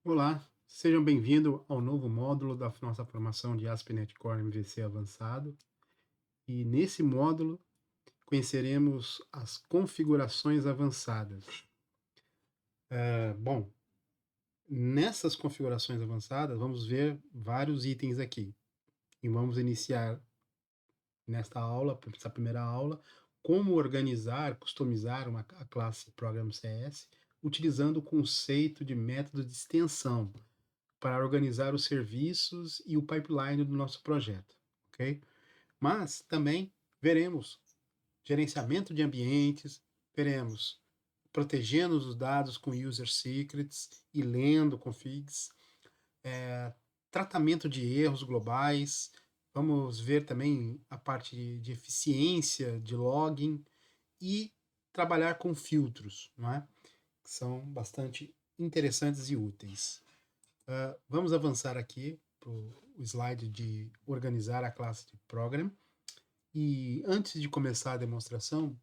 Olá, sejam bem-vindos ao novo módulo da nossa formação de ASP.NET Core MVC avançado. E nesse módulo conheceremos as configurações avançadas. Bom, nessas configurações avançadas vamos ver vários itens aqui. E vamos iniciar nesta aula, essa primeira aula, como organizar, customizar a classe Program CS utilizando o conceito de método de extensão para organizar os serviços e o pipeline do nosso projeto, ok? Mas também veremos gerenciamento de ambientes, veremos protegendo os dados com user secrets e lendo configs, tratamento de erros globais, vamos ver também a parte de eficiência, de logging e trabalhar com filtros, não é? Que são bastante interessantes e úteis. Vamos avançar aqui para o slide de organizar a classe de Program. E antes de começar a demonstração,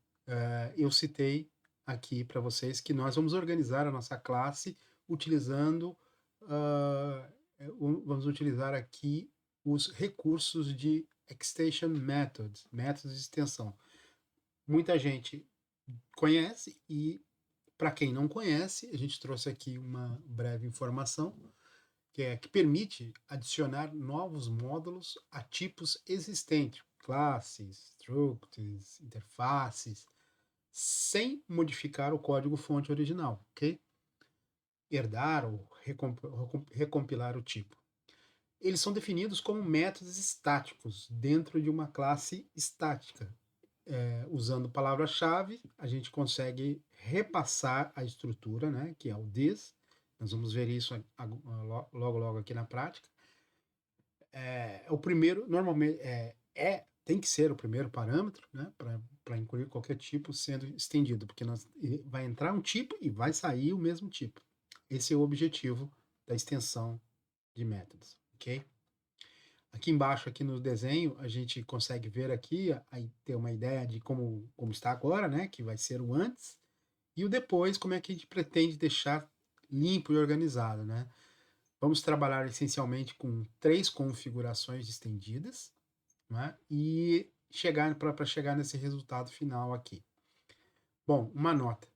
eu citei aqui para vocês que nós vamos organizar a nossa classe utilizando, vamos utilizar aqui os recursos de Extension Methods, métodos de extensão. Muita gente conhece e, para quem não conhece, a gente trouxe aqui uma breve informação que permite adicionar novos módulos a tipos existentes, classes, structs, interfaces, sem modificar o código-fonte original, ok? Herdar ou recompilar o tipo. Eles são definidos como métodos estáticos dentro de uma classe estática. Usando palavra-chave, a gente consegue repassar a estrutura, né, que é o this. Nós vamos ver isso logo aqui na prática. O primeiro, normalmente, tem que ser o primeiro parâmetro, né, para incluir qualquer tipo sendo estendido, porque vai entrar um tipo e vai sair o mesmo tipo. Esse é o objetivo da extensão de métodos, ok? Aqui embaixo, aqui no desenho, a gente consegue ver aqui, aí ter uma ideia de como está agora, né, que vai ser o antes, e o depois, como é que a gente pretende deixar limpo e organizado, né? Vamos trabalhar essencialmente com 3 configurações estendidas, né? E para chegar nesse resultado final aqui. Bom, uma nota.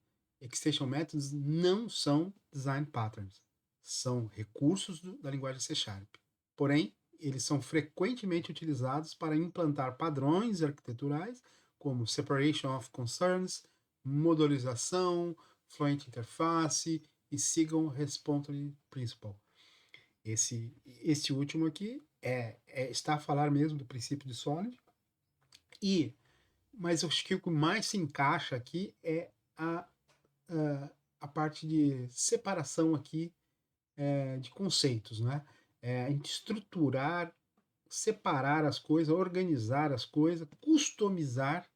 Extension Methods não são design patterns, são recursos da linguagem C Sharp. Porém, eles são frequentemente utilizados para implantar padrões arquiteturais como Separation of Concerns, modularização, Fluent Interface e Single Responsive Principle. Esse último aqui está a falar mesmo do princípio de Solid, mas eu acho que o que mais se encaixa aqui é a, a parte de separação aqui de conceitos, né? A gente estruturar, separar as coisas, organizar as coisas, customizar,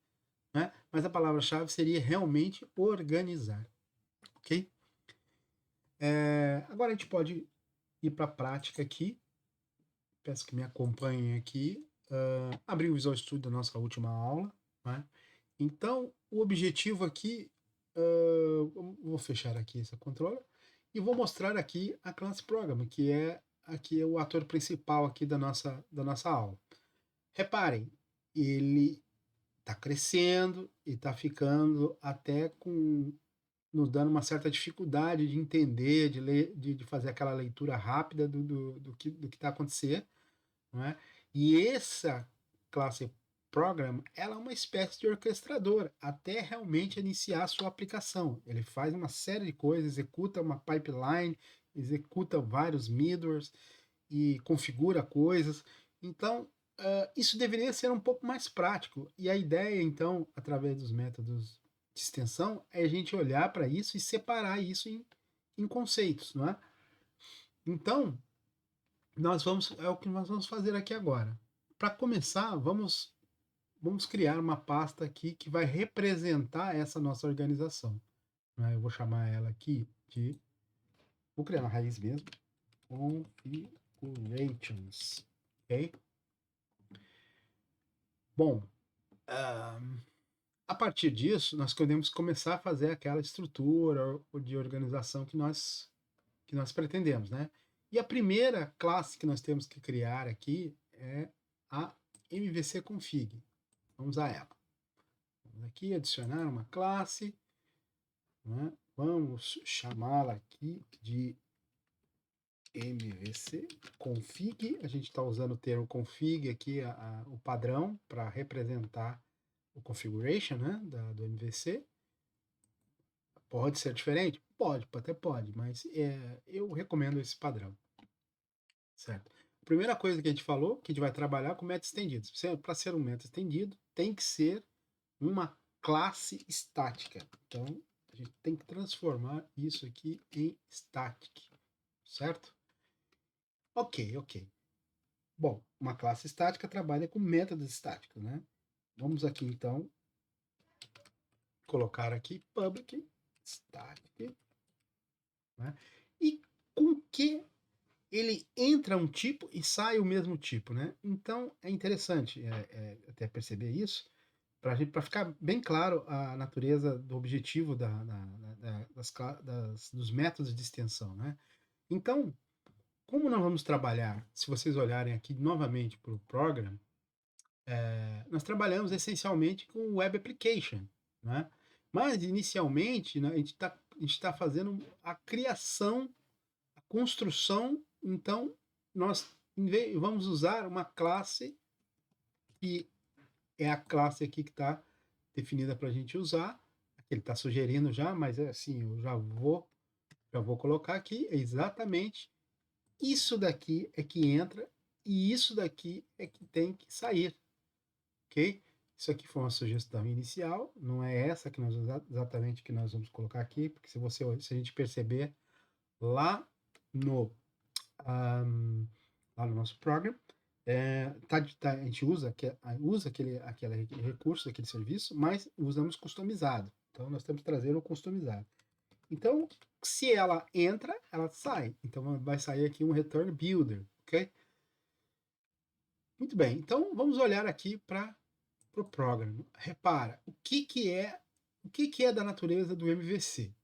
né? Mas a palavra-chave seria realmente organizar, ok? Agora a gente pode ir para a prática aqui. Peço que me acompanhem aqui. Abrir o Visual Studio da nossa última aula, né? Então, o objetivo aqui, vou fechar aqui essa controller e vou mostrar aqui a classe Program, que é aqui o ator principal aqui da nossa aula. Reparem, ele está crescendo e está ficando até nos dando uma certa dificuldade de entender, de ler, de fazer aquela leitura rápida do que está acontecendo, não é? E essa classe Program, ela é uma espécie de orquestrador até realmente iniciar a sua aplicação. Ele faz uma série de coisas, executa uma pipeline, executa vários middlewares e configura coisas. Então, isso deveria ser um pouco mais prático. E a ideia, então, através dos métodos de extensão, é a gente olhar para isso e separar isso em conceitos, não é? Então, é o que nós vamos fazer aqui agora. Para começar, vamos criar uma pasta aqui que vai representar essa nossa organização, né? Eu vou chamar ela aqui vou criar uma raiz mesmo, configurations, ok? Bom, a partir disso, nós podemos começar a fazer aquela estrutura de organização que nós que nós pretendemos, né? E a primeira classe que nós temos que criar aqui é a MVC config. Vamos a ela. Vamos aqui adicionar uma classe, né? Vamos chamá-la aqui de MVC config. A gente está usando o termo config aqui, o padrão, para representar o configuration, né, do MVC. Pode ser diferente? Pode, até pode, mas eu recomendo esse padrão, certo? Primeira coisa que a gente falou, que a gente vai trabalhar com métodos estendidos. Para ser um método estendido, tem que ser uma classe estática. Então, a gente tem que transformar isso aqui em static, certo? Ok. Bom, uma classe estática trabalha com métodos estáticos, né? Vamos aqui, então, colocar aqui public static, né? E com que ele entra um tipo e sai o mesmo tipo, né? Então, é interessante até perceber isso, para ficar bem claro a natureza do objetivo dos métodos de extensão, né? Então, como nós vamos trabalhar, se vocês olharem aqui novamente para o program, nós trabalhamos essencialmente com Web Application, né? Mas, inicialmente, né, a gente tá fazendo a criação, a construção, então, nós vamos usar uma classe que é a classe aqui que está definida para a gente usar. Ele está sugerindo já, mas é assim, eu já vou colocar aqui, é exatamente isso daqui é que entra e isso daqui é que tem que sair, ok? Isso aqui foi uma sugestão inicial, não é essa que nós exatamente que nós vamos colocar aqui, porque se a gente perceber lá no lá no nosso program, a gente usa aquele recurso, aquele serviço, mas usamos customizado. Então, nós temos que trazer o customizado. Então, se ela entra, ela sai. Então, vai sair aqui um return builder, ok? Muito bem. Então, vamos olhar aqui para o programa. Repara, o que é da natureza do MVC?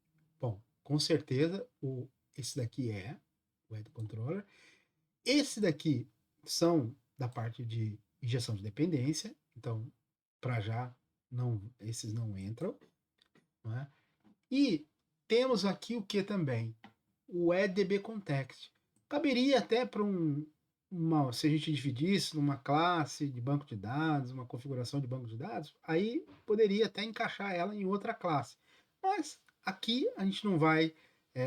Bom, com certeza, esse daqui é o Head Controller. Esse daqui são da parte de injeção de dependência, então, para já, esses não entram. Não é? E temos aqui o que também? O EDB Context. Caberia até para se a gente dividisse numa classe de banco de dados, uma configuração de banco de dados, aí poderia até encaixar ela em outra classe. Mas aqui a gente não vai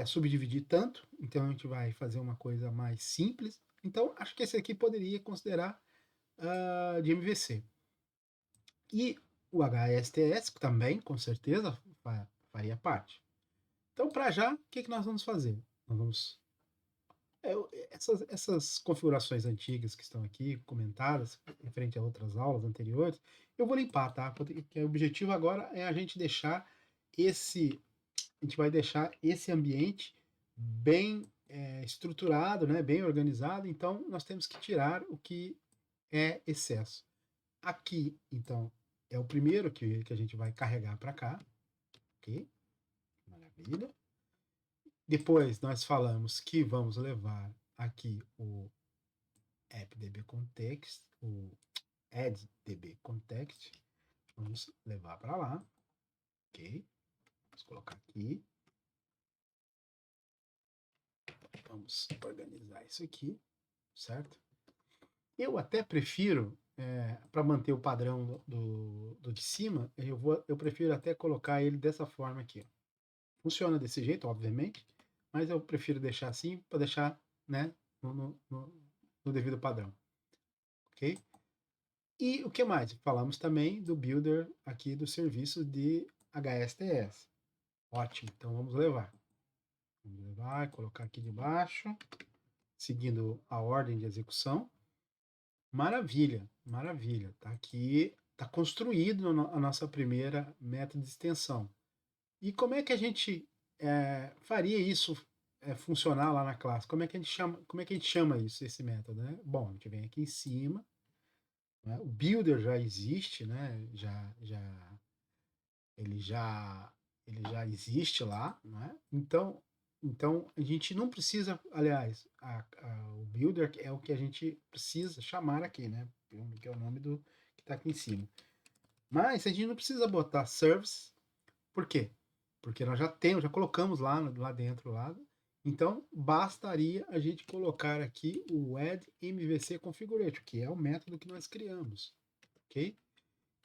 subdividir tanto, então a gente vai fazer uma coisa mais simples. Então, acho que esse aqui poderia considerar de MVC. E o HSTS também, com certeza, faria parte. Então, para já, o que nós vamos fazer? Nós vamos. Essas configurações antigas que estão aqui comentadas, referente a outras aulas anteriores, eu vou limpar, tá? Porque o objetivo agora é a gente deixar esse. A gente vai deixar esse ambiente bem estruturado, né? Bem organizado. Então, nós temos que tirar o que é excesso. Aqui, então, é o primeiro que a gente vai carregar para cá. Ok? Maravilha. Depois nós falamos que vamos levar aqui o appdb context, o addDB context, vamos levar para lá, ok? Vamos colocar aqui. Vamos organizar isso aqui, certo? Eu até prefiro, para manter o padrão do de cima, eu prefiro até colocar ele dessa forma aqui. Funciona desse jeito, obviamente, mas eu prefiro deixar assim, para deixar, né, no devido padrão, ok? E o que mais? Falamos também do builder aqui do serviço de HSTS. Ótimo, então vamos levar. Vamos levar, colocar aqui debaixo, seguindo a ordem de execução. Maravilha, maravilha. Tá aqui, tá construído a nossa primeira método de extensão. E como é que a gente faria isso funcionar lá na classe? Como é que a gente chama isso, esse método, né? Bom, a gente vem aqui em cima, né? O builder já existe, né? Ele já existe lá, né? Então, Então, a gente não precisa, aliás, o builder é o que a gente precisa chamar aqui, né? Que é o nome do que está aqui em cima. Mas a gente não precisa botar service, por quê? Porque nós já temos, já colocamos lá dentro, lá. Então, bastaria a gente colocar aqui o add MVC configuration, que é o método que nós criamos, ok?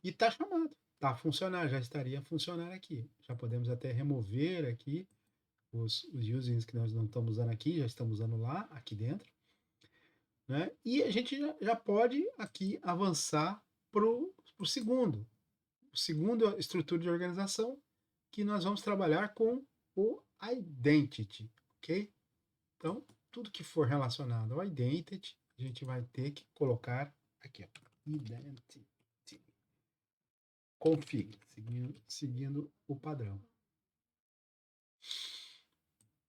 E está chamado, está a funcionar, já estaria a funcionar aqui. Já podemos até remover aqui os usings que nós não estamos usando aqui, já estamos usando lá, aqui dentro, né? E a gente já pode aqui avançar para o segundo. O segundo estrutura de organização, que nós vamos trabalhar com o identity, ok? Então, tudo que for relacionado ao identity, a gente vai ter que colocar aqui, ó, identity config, seguindo o padrão.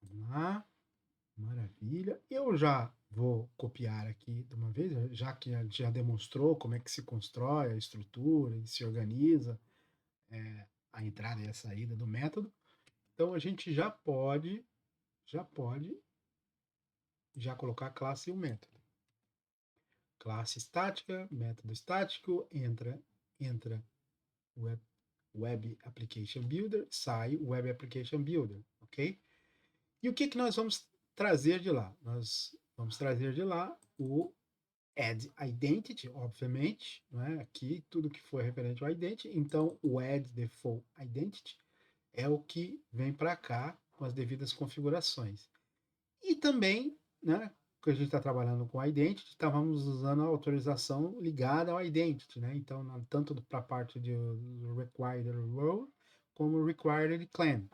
Vamos lá. Maravilha. Eu já vou copiar aqui de uma vez, já que já demonstrou como é que se constrói a estrutura e se organiza a entrada e a saída do método. Então a gente já colocar a classe e o método. Classe estática, método estático, entra Web Application Builder, sai Web Application Builder, ok? E o que nós vamos trazer de lá? Nós vamos trazer de lá o add identity, obviamente, né? Aqui tudo que for referente ao identity, então o add default identity é o que vem para cá com as devidas configurações. E também, né, que a gente está trabalhando com identity, estávamos usando a autorização ligada ao identity, né? Então, tanto para a parte de required role como required claim,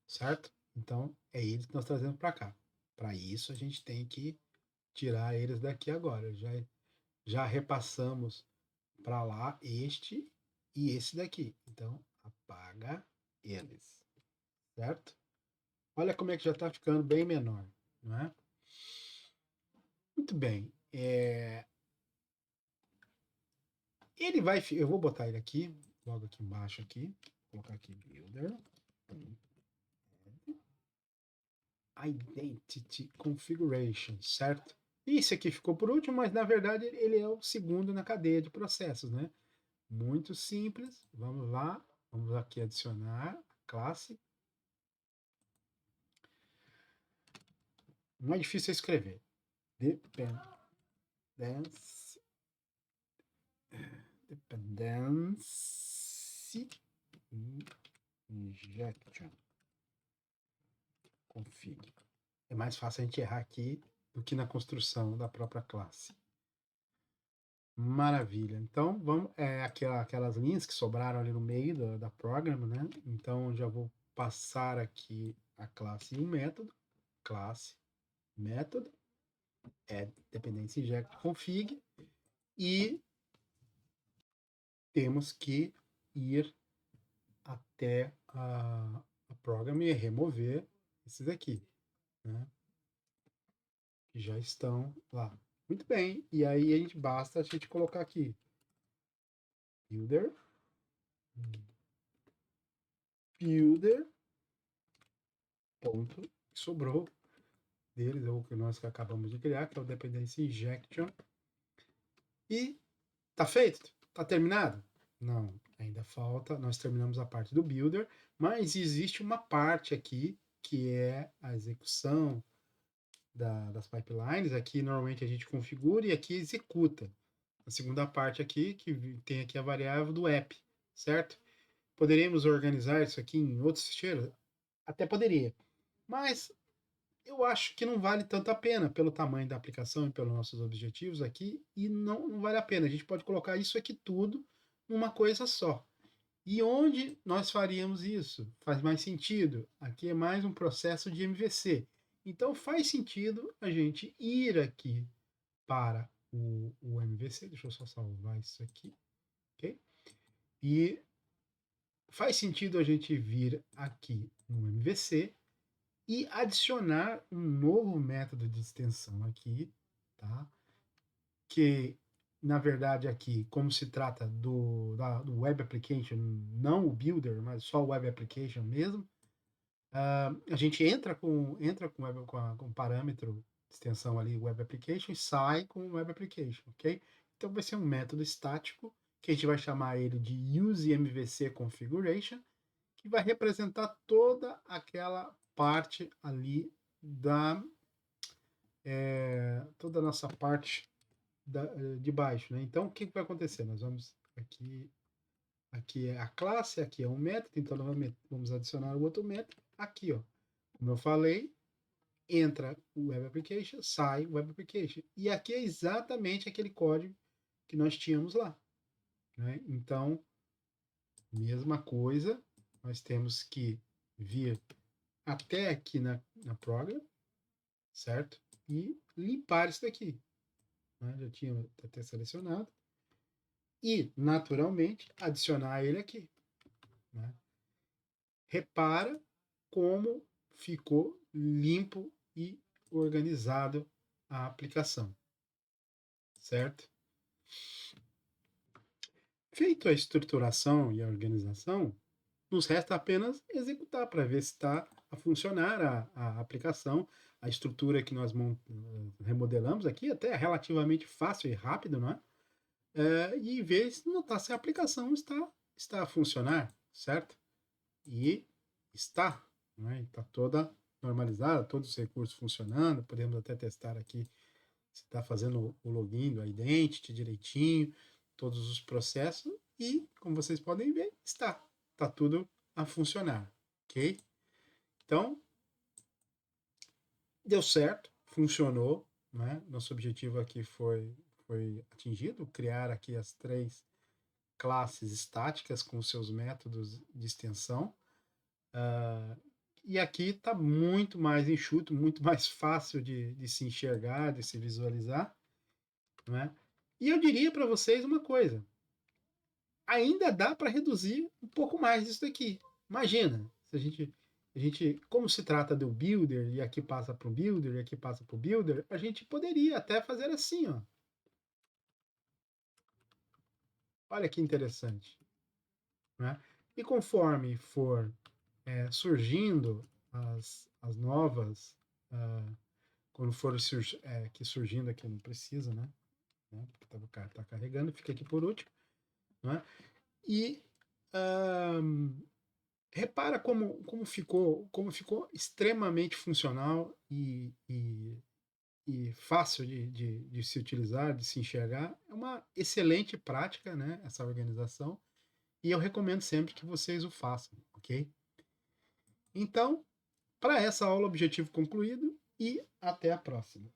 certo? Então, é eles que nós trazemos para cá. Para isso, a gente tem que tirar eles daqui agora. Já repassamos para lá este e esse daqui. Então, apaga eles, certo? Olha como é que já está ficando bem menor, não é? Muito bem. Ele vai... Eu vou botar ele aqui, logo aqui embaixo aqui. Vou colocar aqui Builder. Identity Configuration, certo? Esse aqui ficou por último, mas na verdade ele é o segundo na cadeia de processos, né? Muito simples. Vamos lá. Vamos aqui adicionar a classe. Não é difícil escrever. Dependency injection config. É mais fácil a gente errar aqui do que na construção da própria classe. Maravilha. Então, vamos, aquelas linhas que sobraram ali no meio da programa, né? Então, já vou passar aqui a classe e o método. Classe, método, dependência inject config, e temos que ir até a program e remover esses aqui, né? Que já estão lá. Muito bem. E aí basta a gente colocar aqui builder ponto que sobrou deles, é o que nós acabamos de criar, que é o dependency injection. E tá feito? Tá terminado? Não, ainda falta. Nós terminamos a parte do builder, mas existe uma parte aqui que é a execução das pipelines. Aqui normalmente a gente configura e aqui executa. A segunda parte aqui, que tem aqui a variável do app, certo? Poderíamos organizar isso aqui em outros ficheiros? Até poderia. Mas eu acho que não vale tanto a pena pelo tamanho da aplicação e pelos nossos objetivos aqui, e não vale a pena. A gente pode colocar isso aqui tudo numa coisa só. E onde nós faríamos isso? Faz mais sentido? Aqui é mais um processo de MVC. Então faz sentido a gente ir aqui para o MVC. Deixa eu só salvar isso aqui. Ok? E faz sentido a gente vir aqui no MVC e adicionar um novo método de extensão aqui, tá? Que, na verdade, aqui, como se trata do Web Application, não o Builder, mas só o Web Application mesmo, A gente entra com parâmetro de extensão ali, Web Application, e sai com Web Application, ok? Então vai ser um método estático, que a gente vai chamar ele de useMVC Configuration, que vai representar toda aquela parte ali toda a nossa parte de baixo, né? Então, o que vai acontecer? Nós vamos aqui é a classe, aqui é um método, então nós vamos adicionar o outro método aqui, ó. Como eu falei, entra o Web Application, sai o Web Application. E aqui é exatamente aquele código que nós tínhamos lá, né? Então, mesma coisa, nós temos que vir até aqui na program, certo? E limpar isso daqui. Né? Já tinha até selecionado. E, naturalmente, adicionar ele aqui. Né? Repara como ficou limpo e organizado a aplicação. Certo? Feito a estruturação e a organização, nos resta apenas executar para ver se está a funcionar a aplicação, a estrutura que nós remodelamos aqui, até relativamente fácil e rápido, não é? E ver se notar se a aplicação está a funcionar, certo? E está, né? Está toda normalizada, todos os recursos funcionando, podemos até testar aqui se está fazendo o login do Identity direitinho, todos os processos, e, como vocês podem ver, está tudo a funcionar, ok? Então, deu certo, funcionou, né? Nosso objetivo aqui foi atingido, criar aqui as 3 classes estáticas com seus métodos de extensão. E aqui está muito mais enxuto, muito mais fácil de se enxergar, de se visualizar, né? E eu diria para vocês uma coisa, ainda dá para reduzir um pouco mais disso daqui. Imagina, se a gente, como se trata do builder, e aqui passa para o builder, e aqui passa para o builder, a gente poderia até fazer assim, ó. Olha que interessante. Né? E conforme for surgindo as novas, quando for aqui surgindo aqui, não precisa, né? Porque tá carregando, fica aqui por último. Né? E repara como ficou extremamente funcional e fácil de se utilizar, de se enxergar. É uma excelente prática, né, essa organização, e eu recomendo sempre que vocês o façam, ok? Então, para essa aula, objetivo concluído, e até a próxima.